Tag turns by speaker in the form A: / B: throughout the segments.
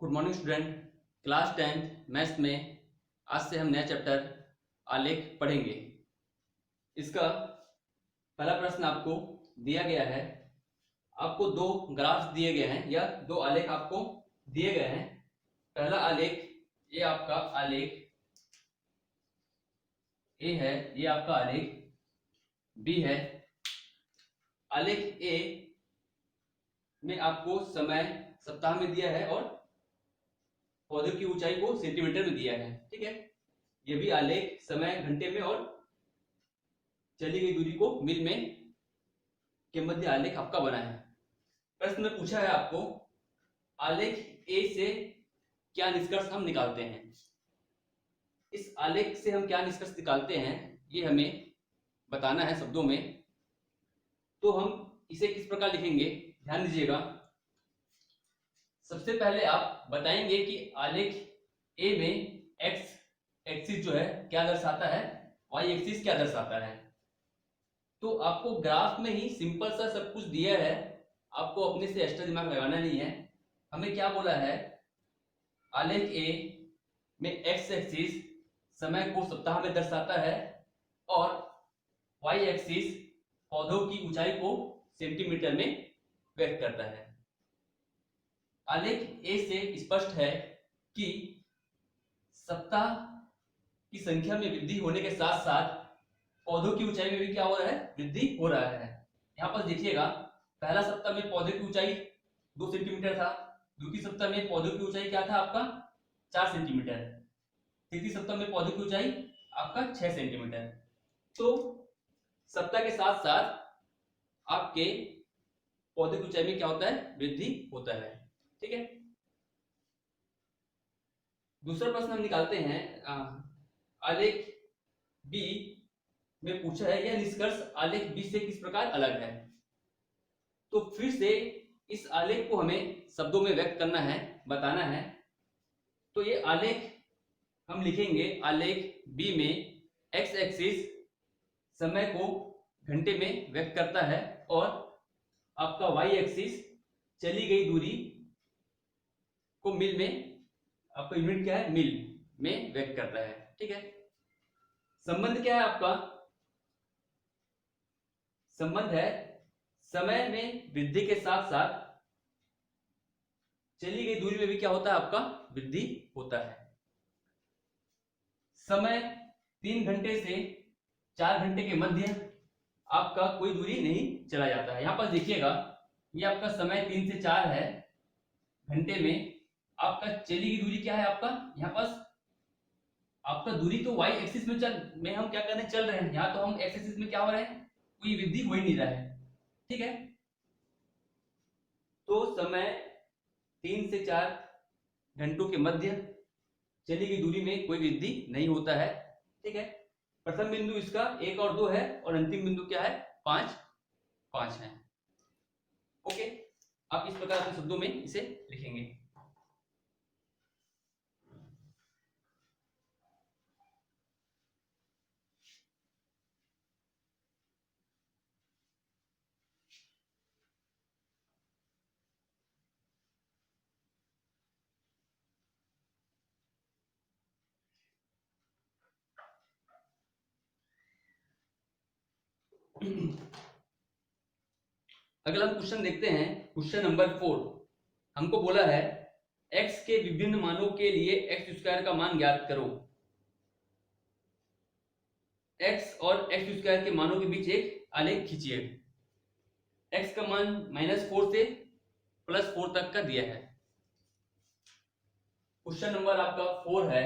A: Good morning student. Class 10th maths में आज से हम नया चैप्टर आलेख पढ़ेंगे। इसका पहला प्रश्न आपको दिया गया है। आपको दो ग्राफ्स दिए गए हैं या दो आलेख आपको दिए गए हैं। पहला आलेख ये आपका आलेख ए है, ये आपका आलेख बी है। आलेख ए में आपको समय सप्ताह में दिया है और पौधे की ऊंचाई को सेंटीमीटर में दिया है। ठीक है, ये भी आलेख समय घंटे में और चली गई दूरी को मील में के मध्य आलेख आपका बना है। प्रश्न में पूछा है आपको आलेख ए से क्या निष्कर्ष हम निकालते हैं। इस आलेख से हम क्या निष्कर्ष निकालते हैं ये हमें बताना है शब्दों में। तो हम इसे किस प्रकार लिखेंगे, ध्यान दीजिएगा। सबसे पहले आप बताएंगे कि आलेख ए में एक्स एक्सिस जो है क्या दर्शाता है, वाई एक्सिस क्या दर्शाता है। तो आपको ग्राफ में ही सिंपल सा सब कुछ दिया है, आपको अपने से एक्स्ट्रा दिमाग लगाना नहीं है। हमें क्या बोला है, आलेख ए में एक्स एक्सिस समय को सप्ताह में दर्शाता है और वाई एक्सिस पौधों की ऊंचाई को सेंटीमीटर में व्यक्त करता है। आलेख ए से स्पष्ट है कि सप्ताह की संख्या में वृद्धि होने के साथ साथ पौधों की ऊंचाई में भी क्या हो रहा है, वृद्धि हो रहा है। यहाँ पर देखिएगा, पहला सप्ताह में पौधे की ऊंचाई 2 सेंटीमीटर था, द्वितीय सप्ताह में पौधों की ऊंचाई क्या था आपका 4 सेंटीमीटर, तृतीय सप्ताह में पौधे की ऊंचाई आपका 6 सेंटीमीटर। तो सप्ताह के साथ साथ आपके पौधे की ऊंचाई में क्या होता है, वृद्धि होता है। ठीक है, दूसरा प्रश्न हम निकालते हैं। आलेख बी में पूछा है यह निष्कर्ष आलेख बी से किस प्रकार अलग है। तो फिर से इस आलेख को हमें शब्दों में व्यक्त करना है, बताना है। तो ये आलेख हम लिखेंगे, आलेख बी में एक्स एक्सिस समय को घंटे में व्यक्त करता है और आपका वाई एक्सिस चली गई दूरी को मील में, आपका यूनिट क्या है, मील में व्यक्त करता है। ठीक है, संबंध क्या है आपका, संबंध है समय में वृद्धि के साथ साथ चली गई दूरी में भी क्या होता है, आपका वृद्धि होता है। समय 3 घंटे से 4 घंटे के मध्य आपका कोई दूरी नहीं चला जाता है। यहां पर देखिएगा, ये आपका समय 3 से 4 है घंटे में, आपका चली गई दूरी क्या है आपका, यहाँ पर आपका दूरी तो वाई एक्सिस में हम क्या करने चल रहे हैं, यहाँ तो हम एक्स एक्सिस में क्या हो रहे हैं, कोई वृद्धि हो ही नहीं रहा है। ठीक है, तो समय 3 से 4 घंटों के मध्य चली गई दूरी में कोई वृद्धि नहीं होता है। ठीक है, प्रथम बिंदु इसका 1 और 2 है और अंतिम बिंदु क्या है, 5 है। ओके, आप इस प्रकार के शब्दों में इसे लिखेंगे। अगला हम क्वेश्चन देखते हैं, क्वेश्चन नंबर 4। हमको बोला है x के विभिन्न मानों के लिए एक्स स्क्वायर का मान ज्ञात करो। x और एक्स स्क्वायर के मानों के बीच एक आलेख खींचिए। x का मान -4 से +4 तक का दिया है। क्वेश्चन नंबर आपका 4 है,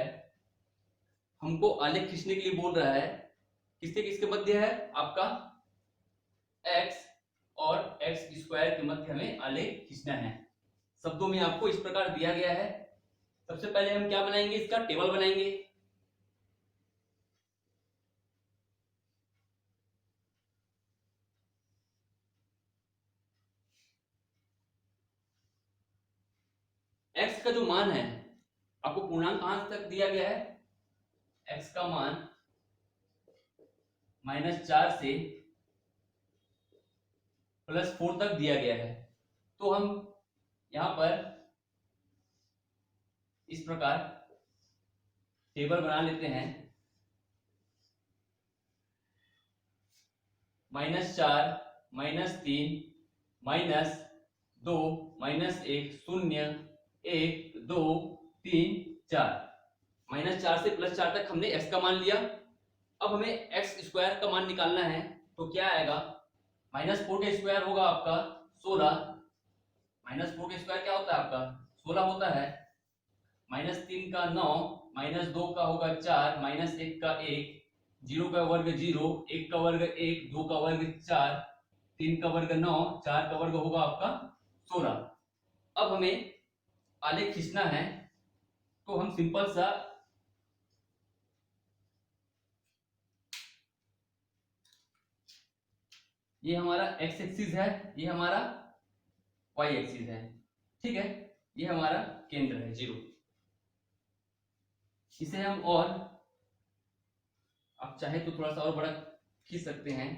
A: हमको आलेख खींचने के लिए बोल रहा है, किससे किसके मध्य है, आपका x और एक्स स्क्वायर के मध्य हमें आलेख खींचना है। शब्दों में आपको इस प्रकार दिया गया है। सबसे पहले हम क्या बनाएंगे, इसका टेबल बनाएंगे। x का जो मान है, आपको पूर्णांक कहां तक दिया गया है, x का मान -4 से +4 तक दिया गया है। तो हम यहां पर इस प्रकार टेबल बना लेते हैं। -4, -3, -2, -1, 0, 1, 2, 3, 4। -4 से +4 तक हमने x का मान लिया। अब हमें x² का मान निकालना है, तो क्या आएगा? -4 का स्क्वायर होगा आपका 16। -4 का स्क्वायर क्या होता है आपका? 16 होता है। -3 का 9, -2 का होगा 4, -1 का 1, 0 का वर्ग 0, 1 का वर्ग 1, 2 का वर्ग 4, 3 का वर्ग 9, 4 का वर्ग होगा आपका 16। अब हमें आलेख खींचना है, तो हम सिंपल सा ये हमारा x एक्सिस है, ये हमारा y एक्सिस है, ठीक है। ये हमारा केंद्र है 0। इसे हम और आप चाहे तो थोड़ा सा और बड़ा खींच सकते हैं।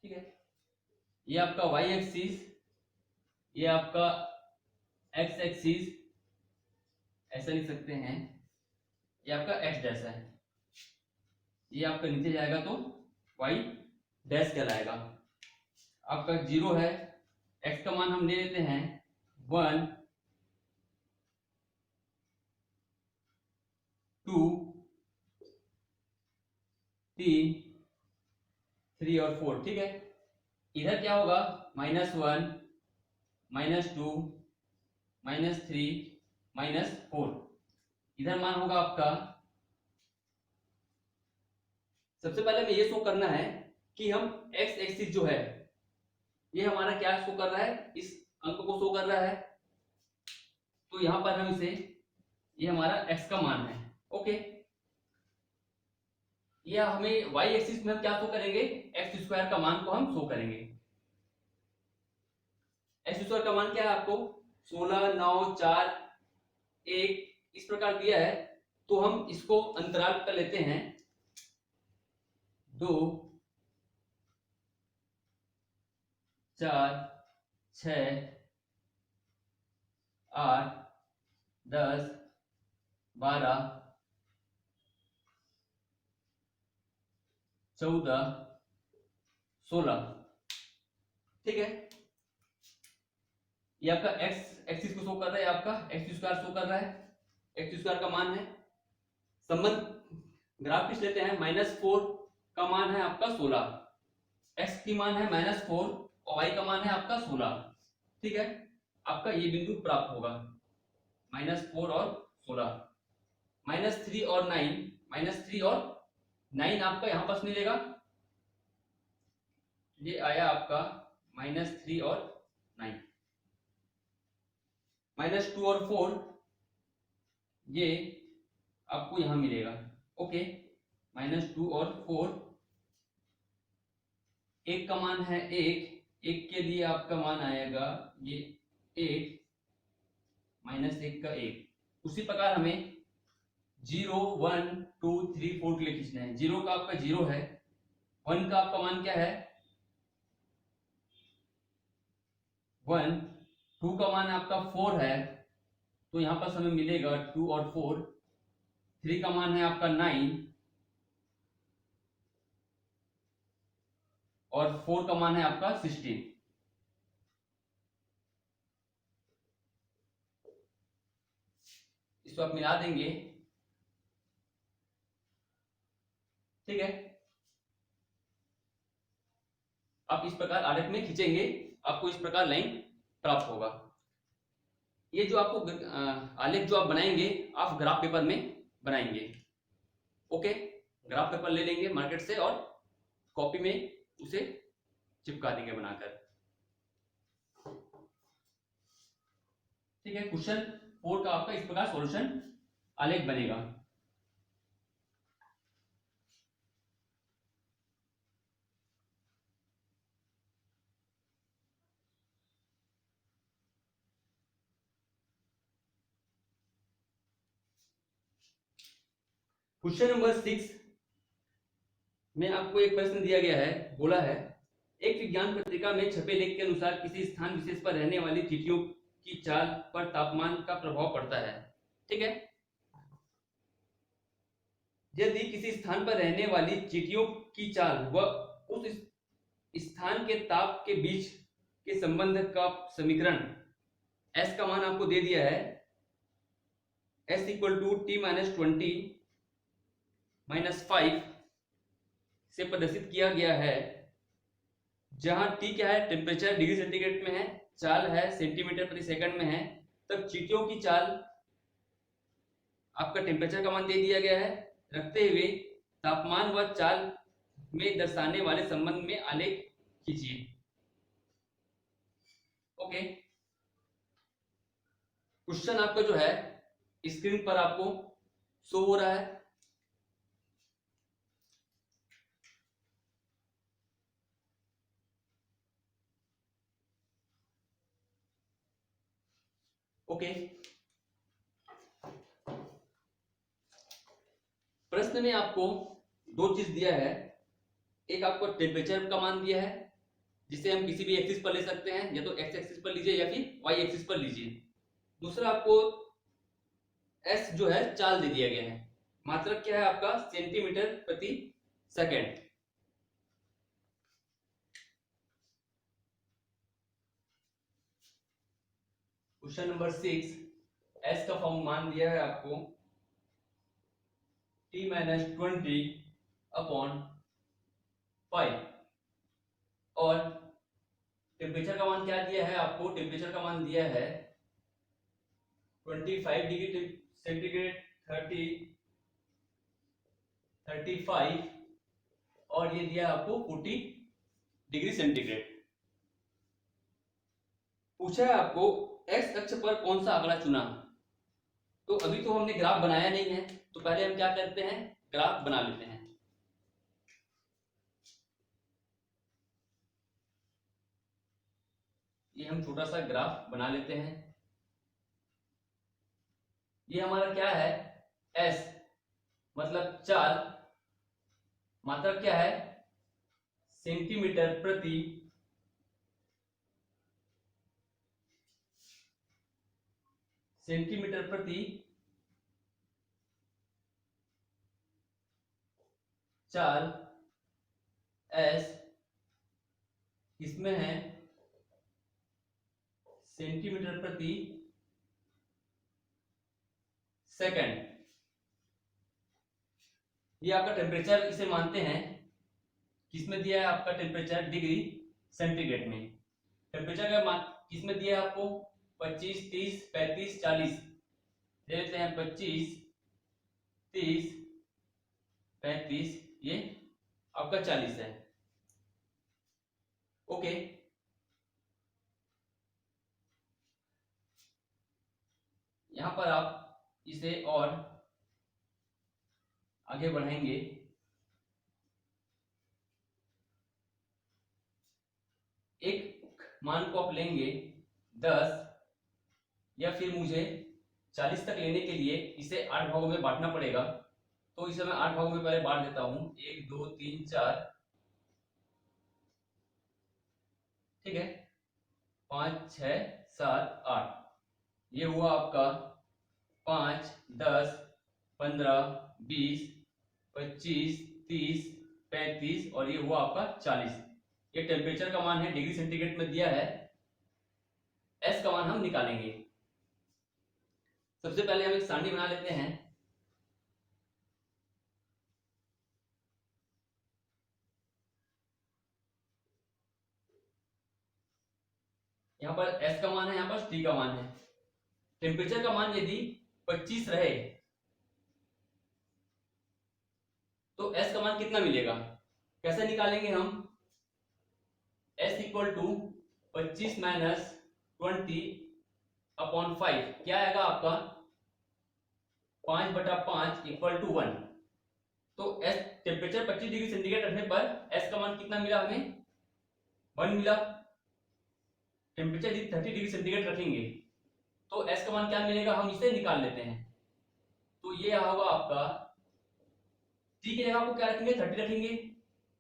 A: ठीक है, ये आपका y एक्सिस, ये आपका x एक्सिस, ऐसा लिख सकते हैं। ये आपका x डैश है, ये आपका नीचे जाएगा तो y डैश कहलाएगा। आपका 0 है, x का मान हम ले लेते हैं 1, 2, 3, 3 और 4, ठीक है। इधर क्या होगा? -1, -2, -3, -4। इधर मान होगा आपका, सबसे पहले हमें ये शो करना है कि हम x एक्सिस जो है ये हमारा क्या शो कर रहा है, इस अंक को शो कर रहा है। तो यहां पर हम इसे, ये हमारा x का मान है, ओके। या हमें y एक्सिस में हम क्या शो करेंगे? x² का मान को हम शो करेंगे। x² का मान क्या है आपको? 16, 9, 4, 1 इस प्रकार दिया है। तो हम इसको अंतराल कर लेते हैं 2, 4, 6, 8, 10, 12, 14, 16, ठीक है। ये आपका x एक्सिस को शो कर रहा है, आपका x² शो कर रहा है, x² का मान है। संबंध ग्राफ खींच लेते हैं। -4 का मान है आपका 16, x की मान है -4 और y का मान है आपका 16, ठीक है। आपका ये बिंदु प्राप्त होगा, -4 और 16। -3 और 9, -3 और 9 आपका यहां पास मिलेगा। ये आया आपका -3 और 9। -2 और 4 ये आपको यहां मिलेगा, ओके। -2 और 4, एक का मान है 1, एक के लिए आपका मान आएगा ये 1, -1 का 1। उसी प्रकार हमें 0, 1, 2, 3, 4 के लिए खींचना है। 0 का आपका 0 है, 1 का आपका मान क्या है 1, 2 का मान आपका 4 है, तो यहां पर हमें मिलेगा 2 और 4। 3 का मान है आपका 9 और 4 का मान है आपका 16। इसको आप मिला देंगे, ठीक है। आप इस प्रकार आलेख में खींचेंगे, आपको इस प्रकार लाइन प्राप्त होगा। ये जो आपको आलेख जो आप बनाएंगे, आप ग्राफ पेपर में बनाएंगे, ओके। ग्राफ पेपर ले लेंगे मार्केट से और कॉपी में उसे चिपका देंगे बनाकर, ठीक है। क्वेश्चन 4 का आपका इस प्रकार सॉल्यूशन आलेख बनेगा। क्वेश्चन नंबर 6 में आपको एक प्रश्न दिया गया है, बोला है एक विज्ञान पत्रिका में छपे लेख के अनुसार किसी स्थान विशेष पर रहने वाली चींटियों की चाल पर तापमान का प्रभाव पड़ता है। ठीक है, यदि किसी स्थान पर रहने वाली चींटियों की चाल व उस स्थान के ताप के बीच के संबंध का समीकरण S का मान आपको दे दिया है, S equal to T minus 20 minus 5 से प्रदर्शित किया गया है, जहां T क्या है, टेम्परेचर डिग्री सेंटीग्रेड में है, चाल है सेंटीमीटर प्रति सेकंड में है। तब चींटियों की चाल आपका टेम्परेचर का मान दे दिया गया है, रखते हुए तापमान व चाल में दर्शाने वाले संबंध में आलेख खींचिए। ओके, क्वेश्चन आपका जो है स्क्रीन पर आपको शो हो रहा है। ओके, प्रश्न में आपको दो चीज दिया है, एक आपको टेम्परेचर का मान दिया है जिसे हम किसी भी एक्सिस पर ले सकते हैं, या तो एक्स एक्सिस पर लीजिए या फिर वाई एक्सिस पर लीजिए। दूसरा आपको एस जो है चाल दे दिया गया है, मात्रक क्या है आपका सेंटीमीटर प्रति सेकंड। क्वेश्चन नंबर 6, एस का फॉर्म मान दिया है आपको टी माइनस 20 अपॉन 5 और टेम्परेचर का मान क्या दिया है आपको, टेम्परेचर का मान दिया है 25 डिग्री सेंटीग्रेड, 35 और ये दिया आपको 40 डिग्री सेंटीग्रेड। पूछा है आपको एक्स अक्ष पर कौन सा आंकड़ा चुना। तो अभी तो हमने ग्राफ बनाया नहीं है, तो पहले हम क्या करते हैं, ग्राफ बना लेते हैं। ये हम छोटा सा ग्राफ बना लेते हैं। ये हमारा क्या है, एस मतलब चाल, मात्रक क्या है सेंटीमीटर प्रति चाल, एस इसमें है सेंटीमीटर प्रति सेकंड। ये आपका टेम्परेचर इसे मानते हैं, किसमें दिया है आपका टेम्परेचर डिग्री सेंटीग्रेड में। टेम्परेचर का मान किसमें दिया है आपको 25, 30, 35, 40 दे देते हैं। 25, 30, 35, ये आपका 40 है। ओके, यहां पर आप इसे और आगे बढ़ाएंगे। एक मान को आप लेंगे 10 या फिर मुझे 40 तक लेने के लिए इसे 8 भागों में बांटना पड़ेगा। तो इसे मैं 8 भागों में पहले बांट देता हूं, 1 2 3 4, ठीक है, 5 6 7 8। ये हुआ आपका 5 10 15 20 25 30 35 और ये हुआ आपका 40। ये टेम्परेचर का मान है, डिग्री सेंटीग्रेड में दिया है। एस का मान हम निकालेंगे। सबसे पहले हम एक सारणी बना लेते हैं। यहाँ पर एस का मान है, यहाँ पर टी का मान है। टेम्परेचर का मान यदि 25 रहे तो एस का मान कितना मिलेगा, कैसे निकालेंगे हम। S equal to 25 minus 20 upon 5 क्या आएगा आपका 5/5 इक्वल टू 1। तो एस टेम्परेचर 25 डिग्री सेंटीग्रेड रखने पर एस का मान कितना मिला हमें, 1 मिला। टेम्परेचर 30 डिग्री सेंटीग्रेड रखेंगे तो एस का मान क्या मिलेगा, हम इसे निकाल लेते हैं। तो ये होगा आपका t की जगह आपको क्या रखेंगे, 30 रखेंगे।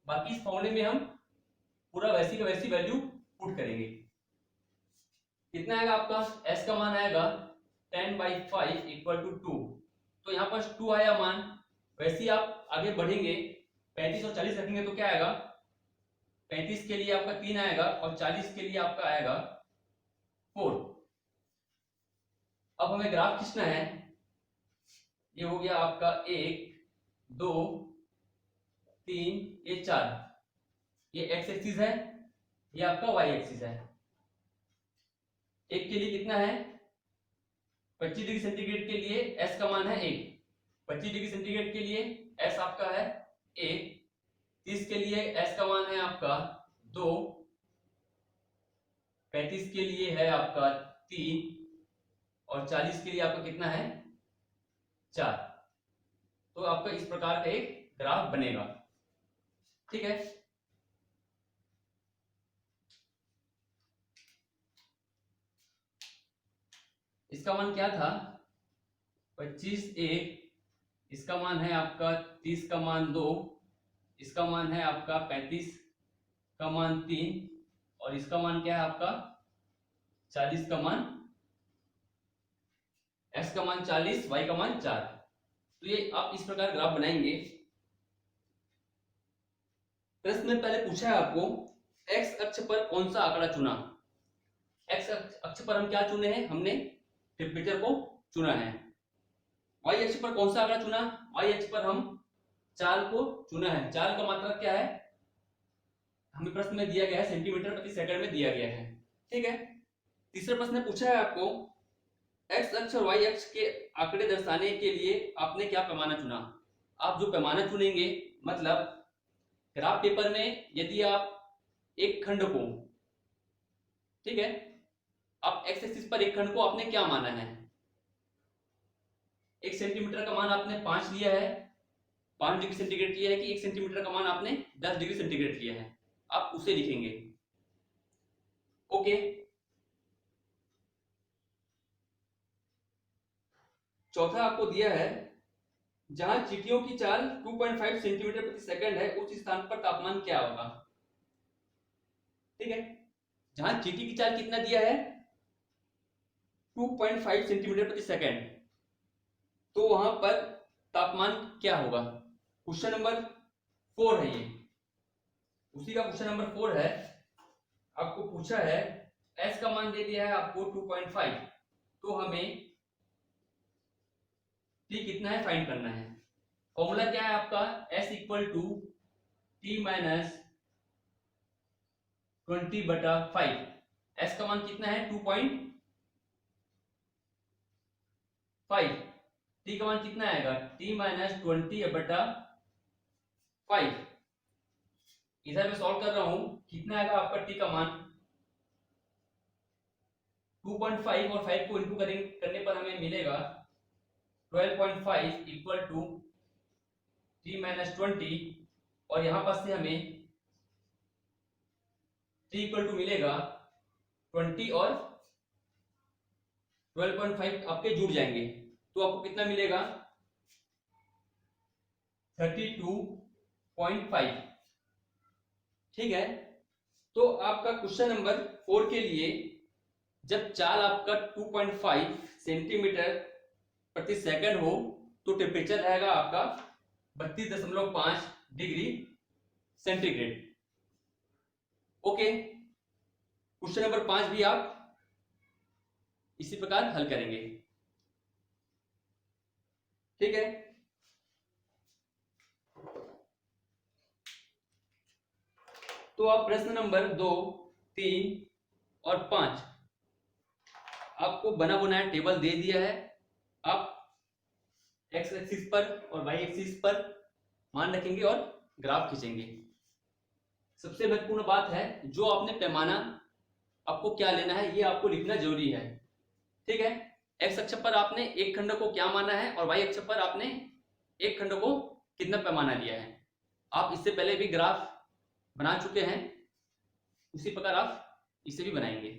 A: बाकी इस फॉर्मूले में हम पूरा वैसी का वैसी वैल्यू पुट करेंगे। कितना आएगा आपका, s का मान आएगा 10/5 इक्वल टू 2। तो यहाँ पर 2 आया मान। वैसे ही आप आगे बढ़ेंगे, 35 और 40 रखेंगे तो क्या आएगा, 35 के लिए आपका 3 आएगा और 40 के लिए आपका आएगा 4। अब हमें ग्राफ खींचना है। ये हो गया आपका 1 2 3 ये 4। ये x एक्सिस है, ये आपका y एक्सिस है। एक के लिए कितना है, 25 डिग्री सेंटीग्रेड के लिए s का मान है 1। 25 डिग्री सेंटीग्रेड के लिए s आपका है 1। 30 के लिए s का मान है आपका 2। 35 के लिए है आपका 3 और 40 के लिए आपका कितना है 4। तो आपका इस प्रकार का एक ग्राफ बनेगा। ठीक है, इसका मान क्या था, 25 1, इसका मान है आपका 30 का मान 2, इसका मान है आपका 35 का मान 3 और इसका मान क्या है आपका 40 का मान, x का मान 40, y का मान 4। तो ये आप इस प्रकार ग्राफ बनाएंगे। प्रश्न में पहले पूछा है आपको x अक्ष पर कौन सा आंकड़ा चुना। x अक्ष पर हम क्या चुने हैं, हमने टेम्परेचर को चुना है। y अक्ष पर कौन सा आंकड़ा चुना, y अक्ष पर हम चाल को चुना है। चाल का मात्रक क्या है, हमें प्रश्न में दिया गया है सेंटीमीटर प्रति सेकंड में दिया गया है। ठीक है, तीसरा प्रश्न पूछा है आपको x अक्ष और y अक्ष के आंकड़े दर्शाने के लिए आपने क्या पैमाना चुना। आप जो पैमाना चुनेंगे, मतलब ग्राफ पेपर में यदि आप एक खंड को, ठीक है, आप x एक्सिस पर एक खंड को आपने क्या माना है, 1 सेंटीमीटर का मान आपने 5 लिया है, 5 डिग्री सेंटीग्रेड लिया है कि 1 सेंटीमीटर का मान आपने 10 डिग्री सेंटीग्रेड लिया है, आप उसे लिखेंगे। ओके, चौथा आपको दिया है जहां चींटियों की चाल 2.5 सेंटीमीटर प्रति सेकंड है उस स्थान पर तापमान क्या होगा। ठीक है, जहां चींटी की चाल कितना दिया है 2.5 सेंटीमीटर प्रति सेकंड, तो वहां पर तापमान क्या होगा। क्वेश्चन नंबर 4 है ये, उसी का क्वेश्चन नंबर 4 है। आपको पूछा है s का मान दे दिया है आपको 2.5, तो हमें t कितना है फाइंड करना है। फॉर्मूला क्या है आपका, s equal to t minus 20/5। s का मान कितना है 2.5, t का मान कितना आएगा t माइनस 20/5। इधर मैं सॉल्व कर रहा हूं, कितना आएगा आपका t का मान 2.5 और 5 को इंटू करने पर हमें मिलेगा 12.5 इक्वल टू t माइनस 20 और यहां पर से हमें t इक्वल टू मिलेगा 20 और 12.5 आपके जुड़ जाएंगे, तो आपको कितना मिलेगा 32.5। ठीक है, तो आपका क्वेश्चन नंबर 4 के लिए जब चाल आपका 2.5 सेंटीमीटर प्रति सेकंड हो तो टेम्परेचर रहेगा आपका 32.5 degree centigrade. Okay, question number 5 भी आप इसी प्रकार हल करेंगे। ठीक है, तो आप प्रश्न नंबर 2, 3 और 5 आपको बना बनाया टेबल दे दिया है। आप x एक्सिस पर और y एक्सिस पर मान रखेंगे और ग्राफ खींचेंगे। सबसे महत्वपूर्ण बात है, जो आपने पैमाना आपको क्या लेना है ये आपको लिखना जरूरी है। ठीक है, x अक्ष पर आपने एक खंड को क्या माना है और y अक्ष पर आपने एक खंड को कितना पैमाना लिया है। आप इससे पहले भी ग्राफ बना चुके हैं, उसी प्रकार आप इसे भी बनाएंगे।